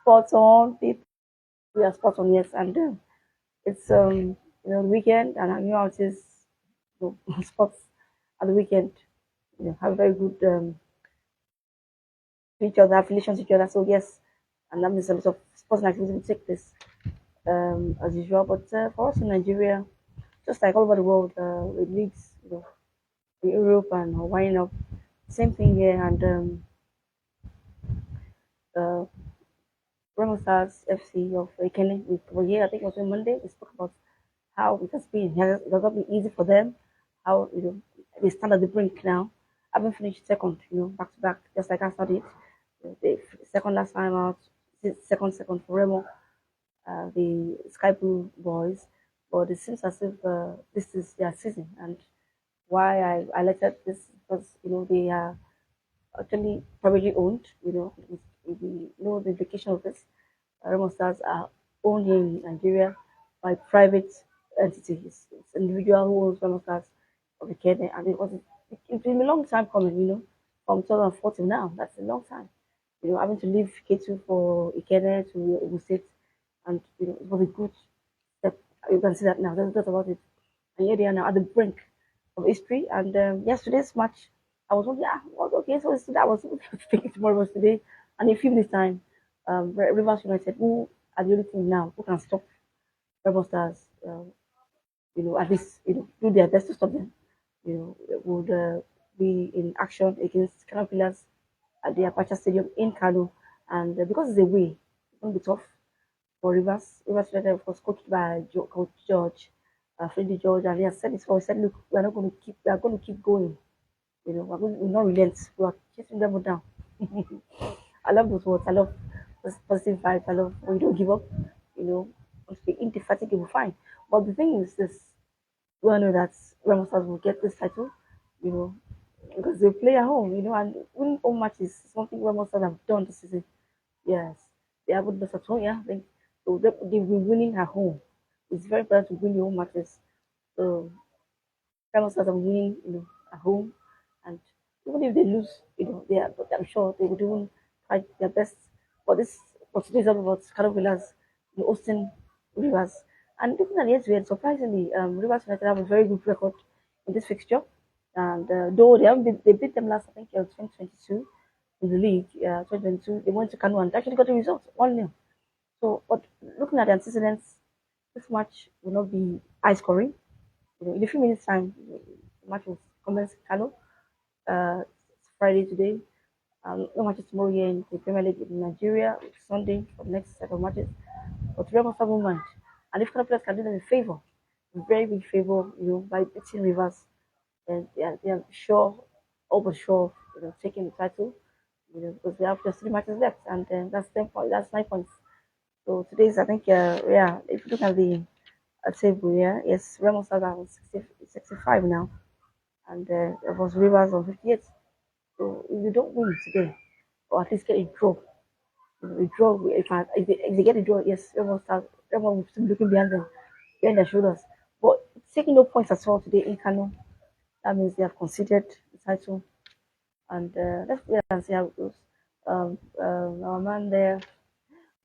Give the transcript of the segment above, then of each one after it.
sports on. People, we are sports on, yes, and it's weekend, and hanging out is sports at the weekend. Have very good to each other, affiliations to each other. So yes, and that means a lot of sports and activities will take place as usual. But for us in Nigeria, just like all over the world, with leagues, in Europe and winding up, same thing here. And uh, Remo Stars FC of Ekene, we were here. I think it was on Monday. We spoke about how it has been. It has not been easy for them. How they stand at the brink now. Having finished second, back to back, just like I studied. The second last time out, second for Remo, the Sky Blue boys. But it seems as if this is their season. And why I elected this because they are actually privately owned. We know the implication of this. Remo Stars are owned in Nigeria by private entities. It's individual who owns Remo Stars of the Kenya, and it's been a long time coming. From 2014 now. That's a long time. Having to leave K2 for Ikene to Ogun State, and it was a good step. You can see that now. That's about it. And here they are now at the brink of history. And yesterday's match, I was wondering, okay, so it's today. I was thinking tomorrow was today. And in a few minutes' time, Rivers United, who are the only team now who can stop Rebel Stars, at least, do their best to stop them, would be in action against Canopilas at the Apache Stadium in Kano. And because it's away, it's going to be tough for Rivers. Rivers United, of course, coached by Coach George, Freddie George, and he has said this before. He said, "Look, we are going to keep going. We'll not relent. We are chasing them down." I love those words. I love those positive vibes. I love when you don't give up. Must be indefatigable, fine. But the thing is this: we all know that Remo Stars will get this title. You know, because they play at home. And winning home matches is something Remo Stars have done this season. Yes, they haven't lost at home. Yeah, so they've been winning at home. It's very important to win your home matches. So Remo Stars are winning, at home, and even if they lose, I'm sure they would even try their best. But today's all about Caravillas, Austin Rivers, and looking at the end, surprisingly, Rivers United have a very good record in this fixture. And though they beat them last, I think, 2022 in the league, 2022, they went to Kanu and actually got the result 1-0. So, but looking at the antecedents, this match will not be high scoring. In a few minutes' time, the match will commence in Kano. It's Friday today. No matches tomorrow here in the Premier League in Nigeria. It's Sunday for the next set of matches. But Remo have one mind. And if Kano players can do them a favor, a very big favor, by beating Rivers, then they are sure, all but sure, taking the title. Because we have just 3 matches left, and that's 10 points. That's 9 points. So today's, I think, yeah. If you look at the table, yeah, yes, Remo Stars are on 65 now, and it was Rivers on 58. So if you don't win today, or at least get a draw, a draw. If they get a draw, yes, Remo will still be looking behind their shoulders. But taking no points at all today in Kano, that means they have conceded the title. And let's wait and see how it goes. Our man there,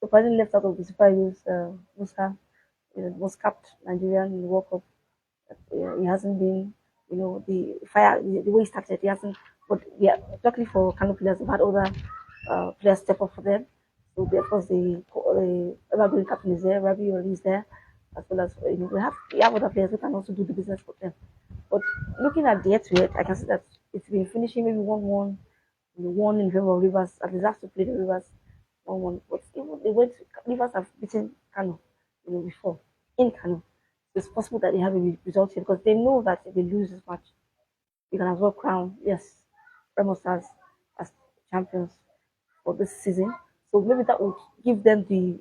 surprisingly left out of the Super Eagles, Musa, was capped Nigerian in the World Cup. He hasn't been, the fire, the way he started, he hasn't. But yeah, luckily for Kano players, we've had other players step up for them. So of course the evergreen captain is there, Rabi is there, as well as we have other players who can also do the business for them. But looking at the head to head, I can see that it's been finishing maybe 1-1, one in favor of Rivers. At least have to play the Rivers 1-1. But even Rivers have beaten Kano, before in Kano. It's possible that they have a result here because they know that if they lose this match, you can as well crown, yes, Remo Stars as champions for this season. So maybe that would give them the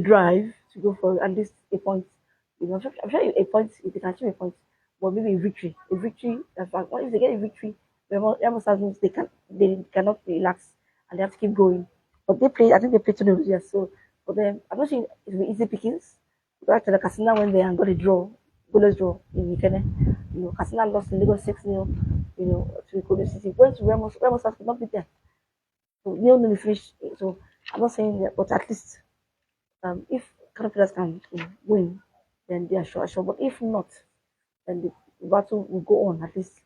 drive to go for at least a point. I'm sure a point, if they can achieve a point, but maybe a victory. A victory, in fact, if they get a victory, Remo Stars means they cannot relax and they have to keep going. But I think they played 2 0, yes. So for them, I'm not sure it will be easy pickings. Because actually, Casina went there and got a draw, goalless draw in Ikene. Casina lost in Lagos 6-0, to Kodo City. Went to Remo Stars could not beat them. So they only finish. So I'm not saying that, but at least if Caterpillars can win, then they are sure. But if not, then the battle will go on at least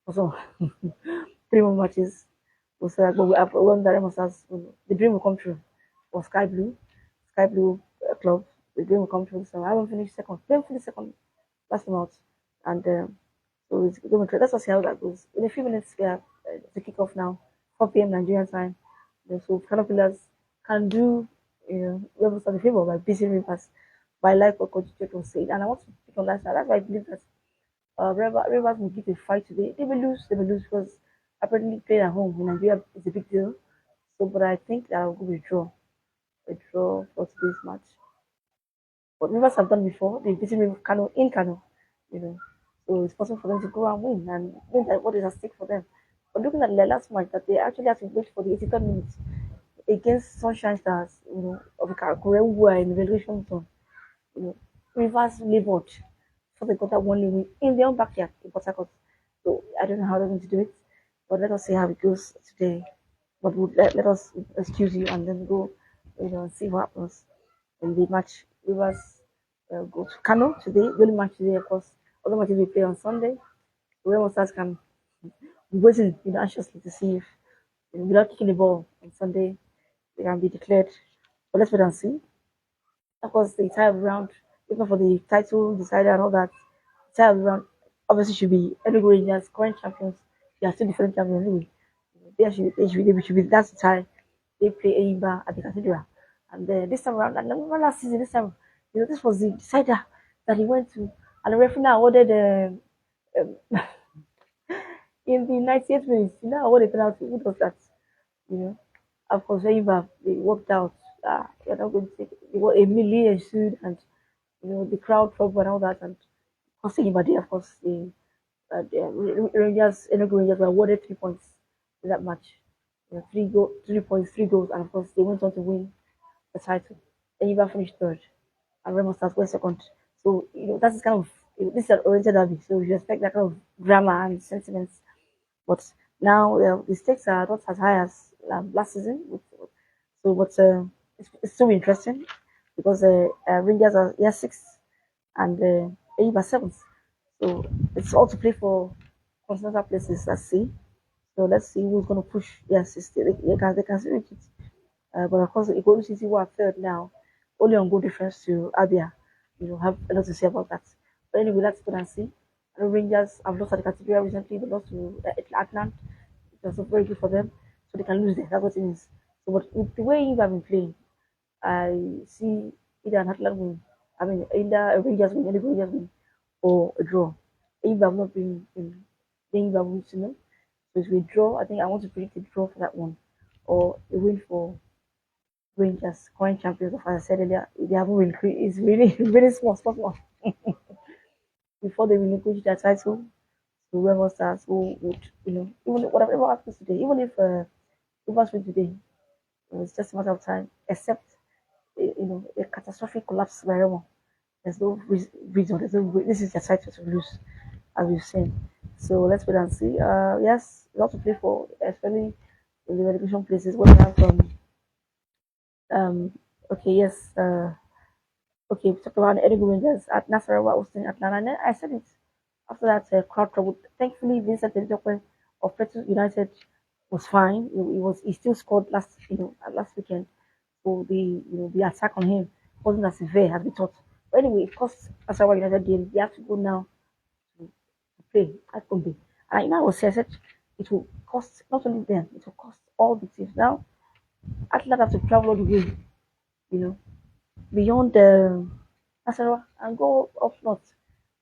for some 3 more matches. We'll say, but we have one that Remo has, the dream will come true for Sky Blue club. The dream will come true. So I haven't finished second. They haven't finished second last month, and so it's going to. Let's just see how that goes. In a few minutes, we have to kick off now, 4 p.m. Nigerian time. So Caterpillars can do, Rebels the favor by beating Rivers. But I like what Coach Jake was saying, and I want to pick on that side. That's why I believe that Rivers will give a fight today. They will lose because apparently playing at home in Nigeria is a big deal. So, but I think that I'll go with a draw for today's match. What Rivers have done before, they've beaten Kano in Kano, you know. So it's possible for them to go and win that what is at stake for them. But looking at the last match, that they actually have to wait for the 83rd minute against Sunshine Stars, of Korea who are in the relegation zone. You know, Rivers labored before they got that one win in their own backyard in Port Harcourt. So I don't know how they're going to do it, but let us see how it goes today. But let us excuse you and then go, and see what happens in the match. Rivers go to Kano today. The only match today, of course. Other matches we play on Sunday. Remo Stars can be waiting, anxiously to see if, without kicking the ball on Sunday, they can be declared. But let's wait and see. Of course, the entire round, even for the title decider and all that, the entire round obviously should be Enugu Rangers, current champions. They are still defending champions anyway. They should be that's the tie. They play Eimba at the Cathedral. And this time around, and remember last season, this time, this was the decider that he went to. And the referee now awarded in the 98th minute, awarded penalty. Who does that? You know, of course, Eimba, they worked out. You're not going to take it. It was a melee ensued, and the crowd trouble and all that, and costing him a day, of course, the Enugu Rangers were awarded 3 points in that match. 3 points, 3 goals, and of course, they went on to win the title. Enugu finished third, and Remo Stars were second. So, that's kind of, this is an oriented derby, so you expect that kind of drama and sentiments. But now the stakes are not as high as last season. So, but it's still interesting because Rangers are sixth and Enyimba seventh. So it's all to play for continental places. Let's see. So let's see who's going to push. Yes, they can still reach it. But of course, Ikoro City who are third now, only on goal difference to Abia. Have a lot to say about that. But anyway, let's go and see. The Rangers have lost at the Cathedral recently. They lost to Atlanta. It was not very good for them, so they can lose there. That's what it means. So, but with the way you have been playing, I see either an Atlant win. I mean, either a Rangers win, any Rangers win, or a draw. If I've not been in, then I will to know. So if we draw, I think I want to predict a draw for that one, or a win for Rangers, current champions. As I said earlier, they haven't really, it's really, really small. Before they relinquish their title to whoever stars who would, even whatever happens today, even if Rivers win today, it's just a matter of time, except a catastrophic collapse by Remo. There's no reason. This is their title to lose, as we've seen. So let's wait and see. Yes, a lot to play for, especially in the relegation places where we have okay, yes, okay, we talked about the Enugu Rangers at Nasarawa hosting Atlanta. And then I said it after that crowd trouble. Thankfully, Vincent Edokwe of Plateau United was fine. He still scored last weekend. So the attack on him wasn't as severe as we thought. But anyway, it cost Nasarawa United game. They have to go now to play at Gombe. And I was I said it will cost not only them, it will cost all the teams. Now Atlanta have to travel all the way, you know, beyond Nasarawa and go up north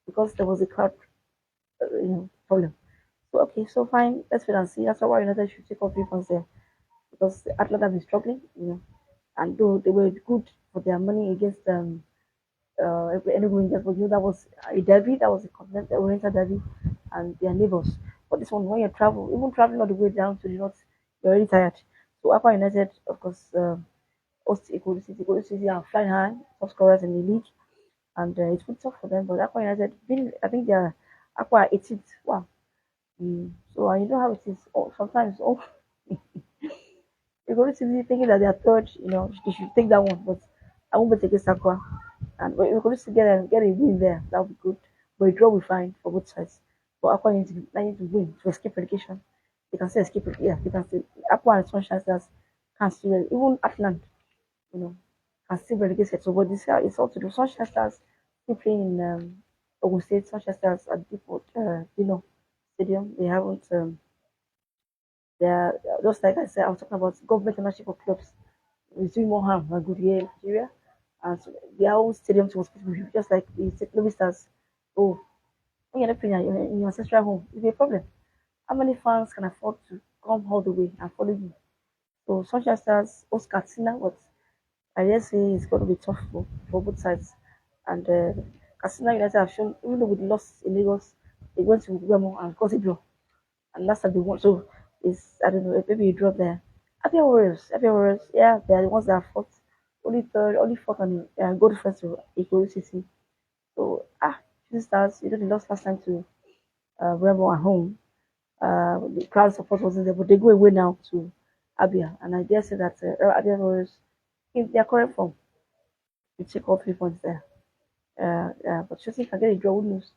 because there was a crowd, problem. So okay, so fine. Let's wait and see. Nasarawa United should take off 3 points there because the Atlanta have been struggling, and though they were good for their money against Enugu Rangers, but that was a derby, that was a continental oriental derby, and their neighbors. But this one, when you travel, even traveling all the way down to the north, you're already tired. So Aqua United, of course, host Ikoro City. Ikoro City are flying high, top scorers in the league, and it's been tough for them. But Aqua United, I think they're Aqua 18th. Wow. So you know how it is. Sometimes, You're going to be thinking that they are third, you should take that one. But I won't bet against Aqua. And we're going to get a win there. That would be good. But a draw will be fine for both sides. But Aqua need to win to escape relegation. They can still escape it. Yeah, they can still. Aqua and Sunshine Stars can still, even Atlant, you know, can still relegate it. So, but this year it's all to do. Sunshine Stars still playing in Ogun State. Sunshine Stars at Depot, Stadium. They haven't. They're just like I said. I was talking about government ownership of clubs. It's doing more harm than good here in Nigeria. And so their whole stadium was supposed to be just like the St. Stars. Oh, when you're not playing in your ancestral home, it's a problem. How many fans can afford to come all the way and follow you? So Sunshine Stars, Oscar Tina, but I dare say it's going to be tough for both sides. And Katsina United have shown, even though we lost in Lagos, they went to Remo and got a draw. And last time they won, so it's, I don't know, maybe a draw there. Happy Warriors, yeah, they're the ones that are fought. Only fought on the gold difference to Ikoro City. So, Shooting Stars, they lost last time to Remo at home. The crowd support wasn't there, but they go away now to Abia. And I dare say that Abia Warriors, in their current form, we take all 3 points there. But Chelsea can get a draw, who knows?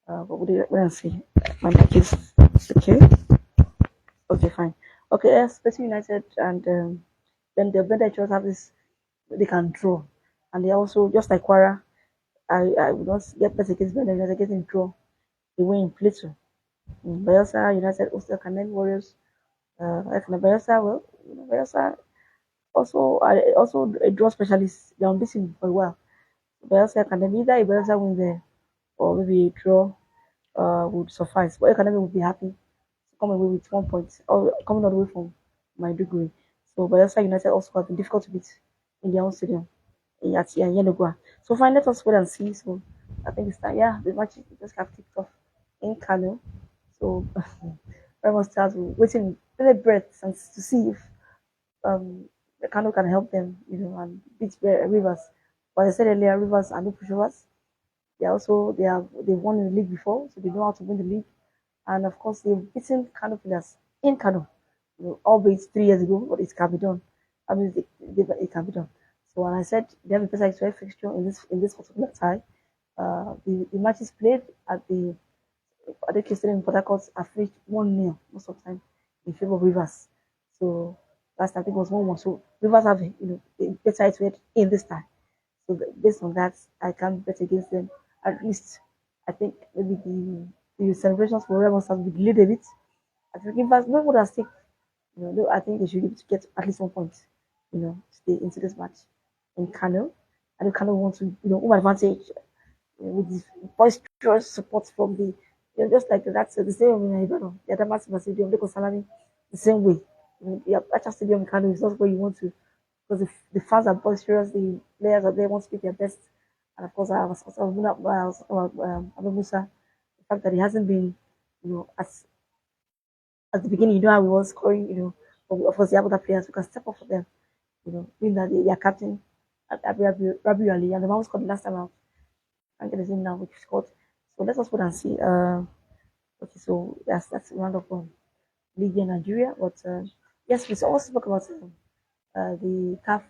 But we'll wait and see. My mic is okay. Okay, fine. Okay, yes, Special United and then the better just have this, they can draw. And they also, just like Quara, I would not get better against Better United getting draw. They win in Plato. Bayelsa United also can Warriors. Like Bayelsa, well, Bayelsa also a draw specialist. They're unbeaten for a while. Bayelsa Academy, either a Bayelsa win there or maybe a draw would suffice. But Academy would be happy to come away with 1 point or coming all the way from Maiduguri. So Bayelsa United also have been difficult to beat in their own stadium at Yenogua. So fine, let us wait and see. So I think it's time. Yeah, the match just have kicked off in Kano. So Remo Stars will waiting with a breath and to see if the Kano can help them, and beat Rivers. But I said earlier, Rivers are no pushovers. They've won in the league before, so they know how to win the league. And of course, they've beaten Kano players in Kano, albeit 3 years ago, but it can be done. I mean, it can be done. So, and I said they have a better X-ray fixture in this particular tie. The matches played at the Stadium in Port Harcourt have reached 1-0 most of the time in favor of Rivers. So last time I think it was 1-1. So Rivers have a better X-ray in this time. So based on that, I can bet against them. At least I think maybe the celebrations for Remo have been delayed a bit. I think Rivers no more than stake. I think they should be able to get at least 1 point. Stay into this match in Kano. I know Kano wants to, home advantage with the boisterous support from just like that's the same in Ibadan. The other massive stadium, Lagos Salami, the same way. The Apache Stadium in Kano is not where you want to, because the fans are boisterous, the players are there, want to speak their best. And of course, I was also about Abu Musa, the fact that he hasn't been, at the beginning, how he was scoring, but of course, the other players who can step up for them, being that they are captain, Rabi Ali, and the man who scored the last time out. I can't get his name now, which scored. So let us wait and see. Okay, so that's a round of league in Nigeria. But yes, we also spoke about the CAF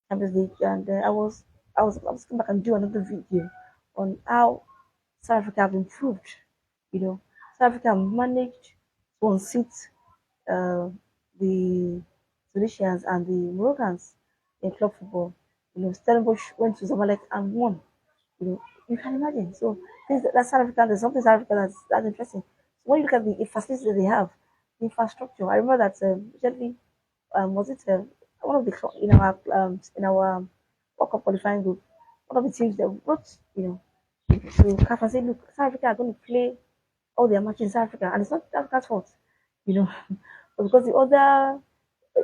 Champions League, and I was coming back and do another video on how South Africa have improved. South Africa have managed to unseat uh, the Tunisians and the Moroccans in club football. Stellenbosch went to Zamalek and won. You can imagine. So that's South Africa. There's something South Africa that's interesting. So when you look at the facilities that they have, the infrastructure. I remember that recently, was it one of the in our World Cup qualifying group, one of the teams that wrote, to CAF and said, look, South Africa are going to play all their matches in South Africa, and it's not South Africa's fault, you know, but because the other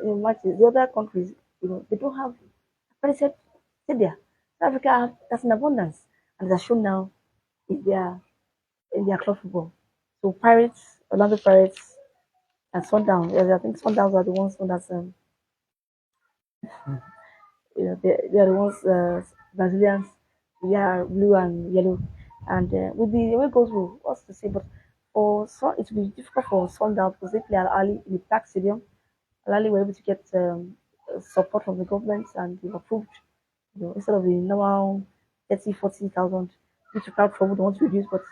matches, the other countries, they don't have accredited stadium. South Africa that's in abundance, and it has shown now in their club football. So Pirates, Orlando Pirates, and Sundown. Yeah, I think Sundowns are the ones that's they are the ones Brazilians. They are blue and yellow, and with the away goes rule, what's to say? But for Sun, it will be difficult for Sundown because they play at early in the Park Stadium. Al were able to get support from the government and they were approved. Instead of the normal 30, 40,000, which crowd trouble they want to reduce, but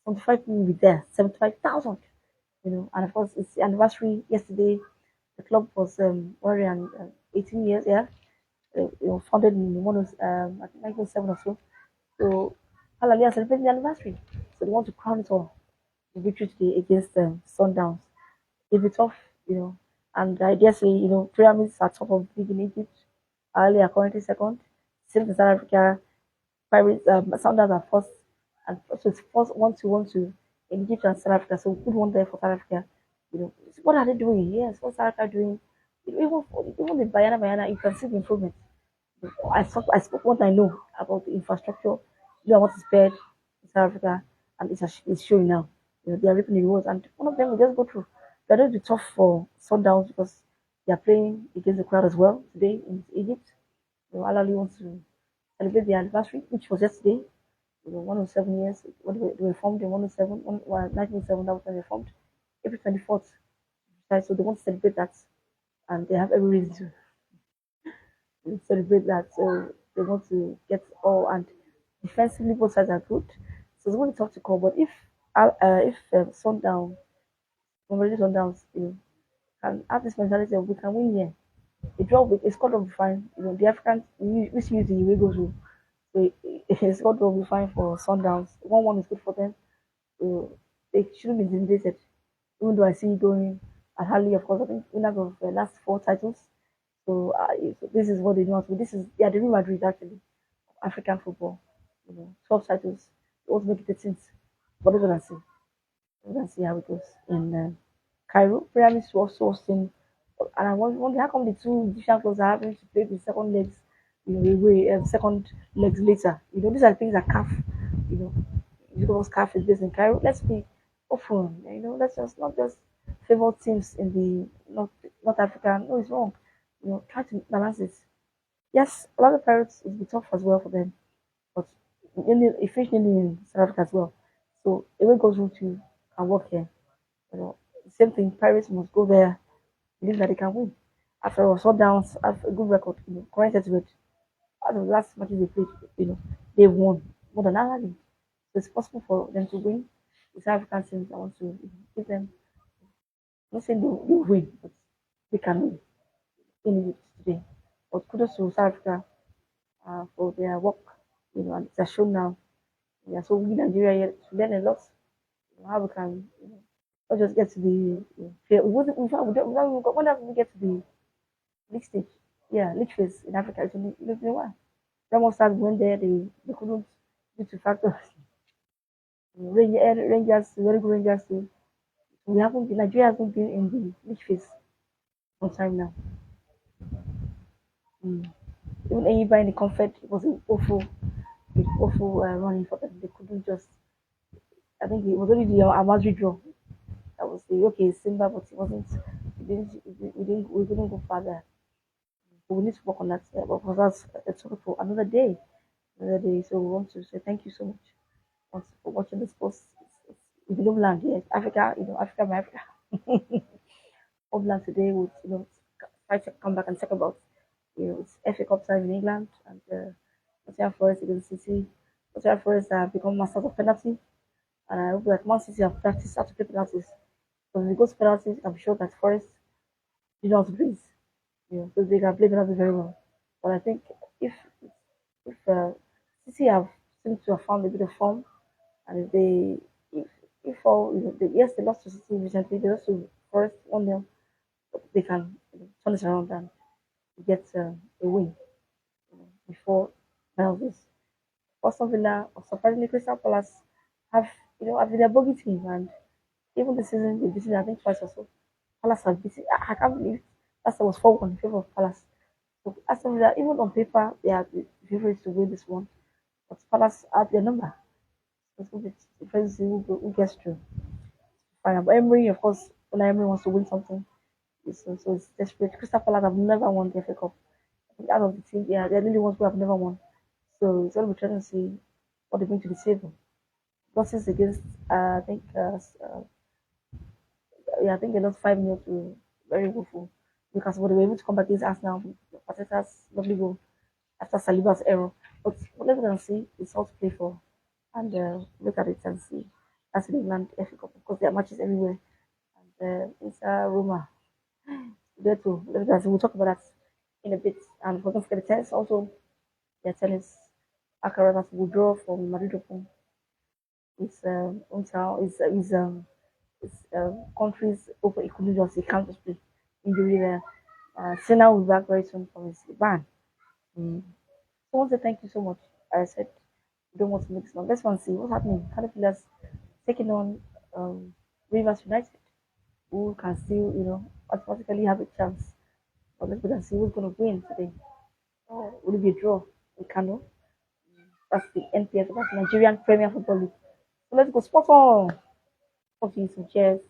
75 people will be there, 75,000. And of course it's the anniversary yesterday. The club was 118 years, yeah. Founded in I think 1907 or so. So Hallelujah celebrating the anniversary. So they want to crown it all. The victory today against Sundowns. If it's off, and I dare say, Pyramids are top of the league in Egypt. Ali are currently second. Same in South Africa. Pirates, Sounders are first. And so it's first 1-2 in Egypt and South Africa. So good one there for South Africa. What are they doing? Yes, what's South Africa doing? Even the Bayana, you can see the improvement. I spoke what I know about the infrastructure. What is bad in South Africa, and it's showing now. They are reaping the rewards, and one of them will just go through. They're going to be tough for Sundowns because they are playing against the crowd as well today in Egypt. Alali wants to celebrate the anniversary, which was yesterday. 107 years. When they were formed in 107, 1907, that was when they were formed. April 24th. Right, so they want to celebrate that, and they have every reason to celebrate that. So they want to get all and defensively both sides are good. So it's going to be tough to call. But if Sundown, already Sundowns, can have this mentality of we can win here. A draw, a score will be fine. The Africans which use the away goals rule. So a score will be fine for Sundowns. 1-1 is good for them. So they shouldn't be intimidated. Even though I see going at Harley, of course, I think winners of the last four titles. So this is what they know. So this is the Real Madrid actually African football. 12 titles. They also make it 13th. But we're gonna see. We're gonna see how it goes in Cairo. Pyramids to also hosting. And I wonder how come the two Egyptian clubs are having to play the second legs, second legs later. These are things that CAF, you know, because CAF is based in Cairo. Let's be open. Let's just not just favor teams in the North Africa. No, it's wrong. Try to balance it. Yes, a lot of Pirates will be tough as well for them, but efficiently in South Africa as well. So away goes route to can work here. Same thing. Pirates must go there, believe that they can win. After all, Sundowns have a good record. Correct with out of the last matches they played, they've won more than Ireland. So it's possible for them to win. The South African teams, I want to give them. I'm not saying they win, but they can win in Egypt today. But kudos to South Africa for their work. And it's a show now. Yeah, so we Nigeria here to learn a lot. How we can, not just get to the fair. We wouldn't, in fact, we don't even go, whenever we get to the league stage, yeah, league phase in Africa, it's only, why? Remo stars went there, they couldn't due to factors. Rangers, very good Rangers too. We haven't been, Nigeria hasn't been in the league phase for time now. Mm. Even anybody in the comfort, it was an awful running for them. They couldn't just, I think it was only the Amazri draw that was the okay Simba, but it wasn't. We didn't go further. But we need to work on that. But for that's a topic for another day. Another day. So we want to say thank you so much for watching this post. It's Bloom Land, yes, Africa. Africa, my Africa. Homeland today would try to come back and talk about it's FA Cup time in England and Nottingham Forest against City. Nottingham Forest have become masters of penalty, and I hope that Man City have practiced how to play penalties. So when it goes to penalties, I'm sure that Forest do not breathe. So they can play penalty very well. But I think if if City have seemed to have found a bit of form, and if all yes they lost to City recently, they lost to Forest 1-0, but they can turn it around and get a win before penalties. Aston Villa or surprisingly Crystal Palace have been a bogey team, and even this season they've beaten I think twice or so. Palace have beaten. I can't believe that was 4-1 in favor of Palace. So Aston Villa, even on paper, they are the favorites to win this one. But Palace have their number. So it's going to be different to see who gets through. Fine. But Emery, of course, when Emery wants to win something, so it's desperate. Crystal Palace have never won the FA Cup. I think out of the team, yeah, they're the only ones who have never won. So it's going to be trying to see what they bring to the table. Losses against, I think, yeah, I think they lost 5-0 to very woeful. because when they were able to come back against Arsenal, Arteta's lovely goal after Saliba's error. But whatever we can see, it's all to play for. And look at it and see. That's in England FA Cup because there are matches everywhere. And it's Roma. There too. We'll talk about that in a bit. And we're going to forget the tennis also. The tennis Alcaraz has withdraw from Madrid Open. It's hometown. It's countries open. It couldn't just. He can't just play injury there. Senna will be back very soon from his ban. Mm. So I want to thank you so much. I said we don't want to make this long. Let's go and see what's happening. Caterpillars taking on Rivers United, who can still, automatically have a chance. But let's wait and see who's going to win today. Will it be a draw in Kano? That's the Npfl, that's Nigerian Premier Football League. So let's go spot on. Talk to you soon. Cheers.